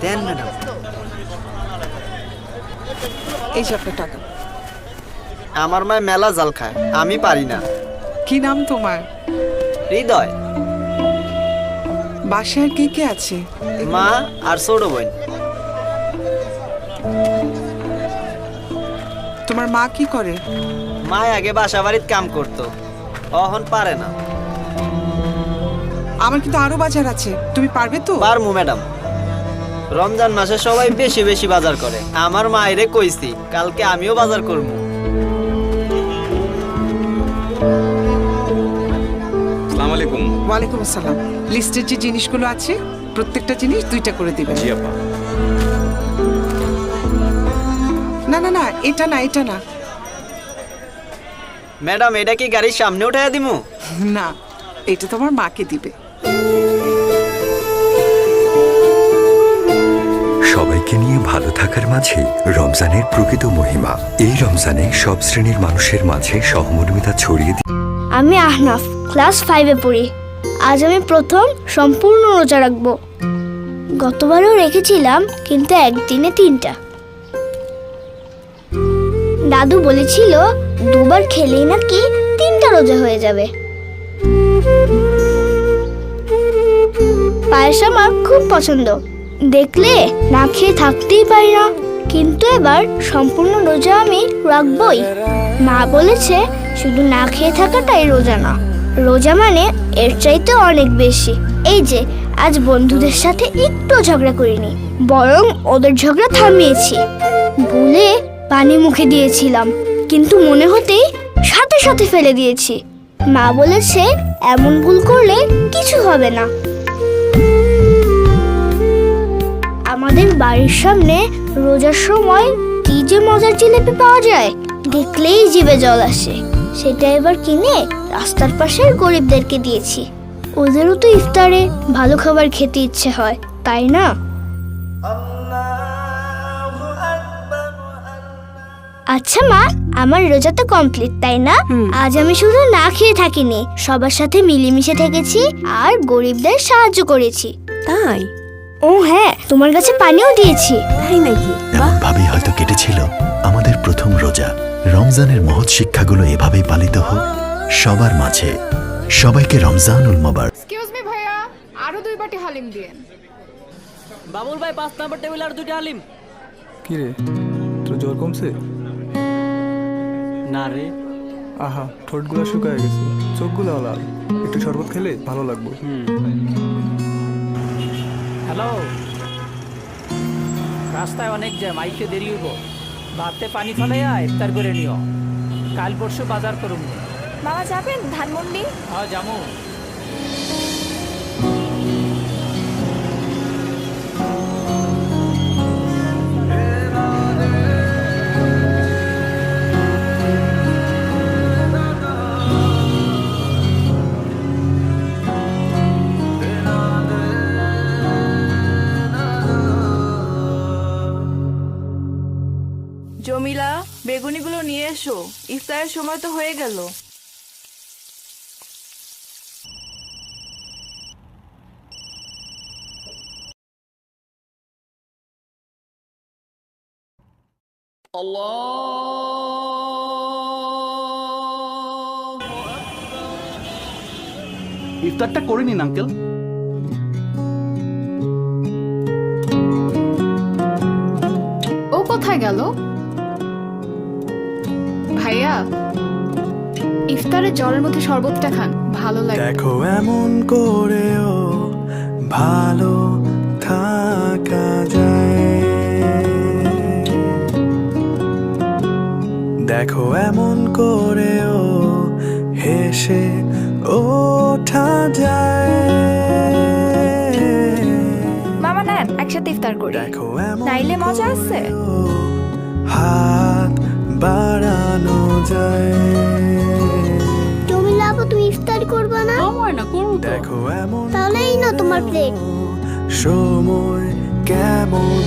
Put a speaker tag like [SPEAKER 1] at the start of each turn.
[SPEAKER 1] দেন madam.
[SPEAKER 2] এই যে আপনার টাকা।
[SPEAKER 1] আমার মায় মেলা জাল খায়, আমি পারি না।
[SPEAKER 2] কি নাম তোমার?
[SPEAKER 1] হৃদয়।
[SPEAKER 2] বাসায় কে কে আছে?
[SPEAKER 1] মা আর ছোট বোন।
[SPEAKER 2] তোমার মা কি করে?
[SPEAKER 1] মা আগে বাসা বাড়িতে কাম করতো, এখন পারে না।
[SPEAKER 2] আমার কিন্তু আরো বাজার আছে, তুমি পারবে তো?
[SPEAKER 1] পারমু ম্যাডাম। রমজান মাসে সবাই বেশি বেশি বাজার করে, আমার মায়েরে কইছি কালকে আমিও বাজার করবো।
[SPEAKER 3] আসসালামু আলাইকুম।
[SPEAKER 2] ওয়ালাইকুম আসসালাম। লিস্টের যে জিনিসগুলো আছে প্রত্যেকটা জিনিস 2টা করে দিবেন।
[SPEAKER 3] জি আপা।
[SPEAKER 2] না না না, এটা না, এটা না।
[SPEAKER 1] ম্যাডাম এটা কি গাড়ির সামনে উঠাইয়া দিমু?
[SPEAKER 2] না, এটা তোমার মাকে দিবে।
[SPEAKER 4] সবাইকে নিয়ে ভালো থাকার মাঝে রমজানের প্রকৃত মহিমা। এই রমজানে সব শ্রেণীর মানুষের মাঝে সহমর্মিতা ছড়িয়ে দিয়ে
[SPEAKER 5] আমি আহনাফ, ক্লাস 5-এ পড়ি। আজ আমি প্রথম সম্পূর্ণ রোজা রাখবো। গতবারও রেখেছিলাম, কিন্তু একদিনে 3টা। দাদু বলেছিল 2বার খেলেই নাকি 3টা রোজা হয়ে যাবে। পায়েস আমার খুব পছন্দ, দেখলে না খেয়ে থাকতেই পারি না। কিন্তু এবার সম্পূর্ণ রোজা আমি রাখবই। মা বলেছে শুধু না খেয়ে থাকাটাই রোজা না, রোজা মানে এর চাইতে অনেক বেশি। এই যে আজ বন্ধুদের সাথে একটু ঝগড়া করিনি, বরং ওদের ঝগড়া থামিয়েছি। ভুলে পানি মুখে দিয়েছিলাম, কিন্তু মনে হতেই সাথে সাথে ফেলে দিয়েছি। মা বলেছে এমন ভুল করলে কিছু হবে না। আমাদের বাড়ির সামনে রোজার সময় কি যে মজার জিলিপি পাওয়া যায়, দেখলেই জিভে জল আসে। সেটা এবার কিনে রাস্তার পাশের গরিবদেরকে দিয়েছি। ওদেরও তো ইফতারে ভালো খাবার খেতে ইচ্ছে হয়, তাই না? আচ্ছা মা, আমার রোজা তো কমপ্লিট, তাই না? আজ আমি শুধু না খেয়ে থাকিনি, সবার সাথে মিলেমিশে থেকেছি আর গরিবদের সাহায্য করেছি।
[SPEAKER 6] তাই?
[SPEAKER 5] ও হ্যাঁ, তোমার কাছে পানিও দিয়েছি।
[SPEAKER 6] তাই নাকি?
[SPEAKER 7] এমনভাবেই হয়তো কেটেছিল আমাদের প্রথম রোজা। রমজানের মহৎ শিক্ষাগুলো এভাবেই পালিত হোক সবার মাঝে। সবাইকে রমজানুল মোবারক।
[SPEAKER 8] এক্সকিউজ মি ভাইয়া, আরো 2 বাটি হালিম দিয়েন।
[SPEAKER 9] বাবুল ভাই 5 নম্বর টেবিল আর 2টা হালিম।
[SPEAKER 10] কি রে, তোর জ্বর কমছে?
[SPEAKER 9] না রে।
[SPEAKER 10] আহা, ঠোঁটগুলো শুকায় গেছে, চোখগুলো লাল। একটু শরবত খেলে ভালো লাগবে।
[SPEAKER 9] হ্যালো, রাস্তায় অনেক জ্যাম, আইতে দেরি হইব। ভাতে পানি ফেলাইয়া ইফতার করে নিও, কাল পরশু বাজার করুম।
[SPEAKER 8] মামা যাবেন ধানমন্ডি?
[SPEAKER 9] হ্যাঁ যামু।
[SPEAKER 8] জমিলা, বেগুনিগুলো নিয়ে এসো, ইফতারের সময় তো হয়ে গেল।
[SPEAKER 3] ইফতারটা করে নিন আঙ্কেল।
[SPEAKER 8] ও কোথায় গেল? ভাইয়া, ইফতারে জলের মধ্যে শরবতটা খান, ভালো লাগে।
[SPEAKER 11] দেখো এমন করেও ভালো থাকা যায়, দেখো এমন করেও হেসে ওঠা যায়।
[SPEAKER 8] মামা নেন, একসাথে ইফতার করি,
[SPEAKER 11] দেখো এমন
[SPEAKER 8] নাইলে মজা আছে।
[SPEAKER 11] হাত বাড়ানো যায়।
[SPEAKER 5] জমিলা আপু, তুমি ইফতার করবে না?
[SPEAKER 11] দেখো এমন
[SPEAKER 5] তাহলেই না তোমার প্লেট।
[SPEAKER 11] সময় কেমন